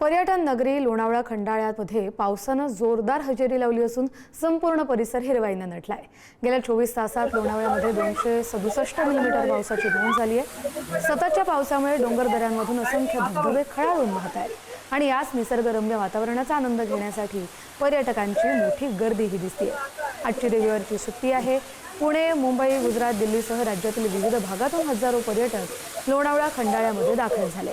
पर्यटन नगरी लोणावळा खंडाळ्यामध्ये पावसानं जोरदार हजेरी लावली असून संपूर्ण परिसर हिरवाईनं नटलाय। गेल्या 24 तासात लोणावळ्यामध्ये 267 मिलीमीटर पावसाची नोंद झाली आहे। सततच्या पावसामुळे डोंगर दऱ्यांमधून असंख्य धबधबे खळाळून वाहत आहेत आणि याच निसर्गरम्य वातावरणाचा आनंद घेण्यासाठी पर्यटकांची मोठी गर्दीही दिसते। आजची रविवारची सुट्टी आहे। पुणे, मुंबई, गुजरात, दिल्लीसह राज्यातील विविध भागातून हजारो पर्यटक लोणावळा खंडाळ्यामध्ये दाखल झाले।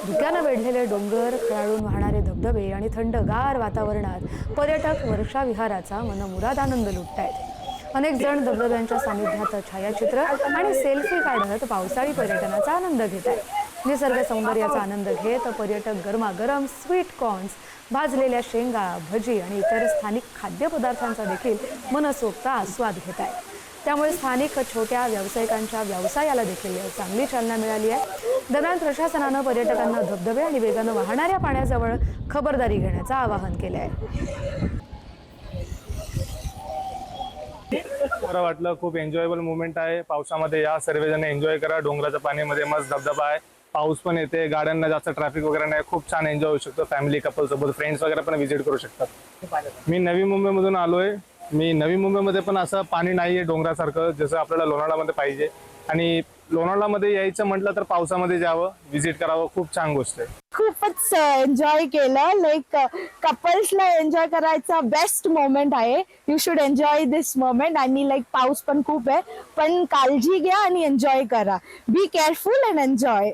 धुक्यानं वेढलेले डोंगर, खळाळून वाहणारे धबधबे आणि थंडगार वातावरणात पर्यटक वर्षाविहाराचा मनमुराद आनंद लुटतायत। अनेक जण धबधब्यांच्या सानिध्यात छायाचित्र आणि सेल्फी काढत पावसाळी पर्यटनाचा आनंद घेत आहेत। निसर्ग सौंदर्याचा आनंद घेत पर्यटक गरमागरम स्वीट कॉर्न्स, भाजलेल्या शेंगा, भजी आणि इतर स्थानिक खाद्यपदार्थांचा देखील मनसोक्त आस्वाद घेत आहेत। त्यामुळे स्थानिक छोट्या व्यावसायिकांच्या व्यवसायाला देखील चांगली चालना मिळाली आहे। दरम्यान प्रशासनानं पर्यटकांना धबधबे आणि वेगानं वाहणाऱ्या पाण्याजवळ खबरदारी घेण्याचं आवाहन केलं आहे। बरं वाटलं, खूप एन्जॉयबल मोमेंट आहे। पावसामध्ये या सर्वजण एन्जॉय करा। डोंगराच्या पाण्यामध्ये मस्त धबधबा आहे, पाऊस पण येते, गाड्यांना जास्त ट्रॅफिक वगैरे नाही, खूप छान एन्जॉय होऊ शकतो। फॅमिली कपल सोबत फ्रेंड्स वगैरे पण व्हिजिट करू शकतात। मी नवी मुंबईमधून आलोय। नवी मुंबईमध्ये पण असं पाणी नाहीये डोंगरासारखं जसं आपल्याला लोणावळ्यामध्ये पाहिजे, आणि लोणावळ्यामध्ये यायचं म्हटलं तर पावसामध्ये जावं, व्हिजिट करावं, खूप छान गोष्ट आहे। खूपच एन्जॉय केलं। लाईक कपल्सला एन्जॉय करायचा बेस्ट मोमेंट आहे। You should enjoy this moment. आणि लाईक पाऊस पण खूप आहे, पण काळजी घ्या आणि एन्जॉय करा। Be careful and enjoy.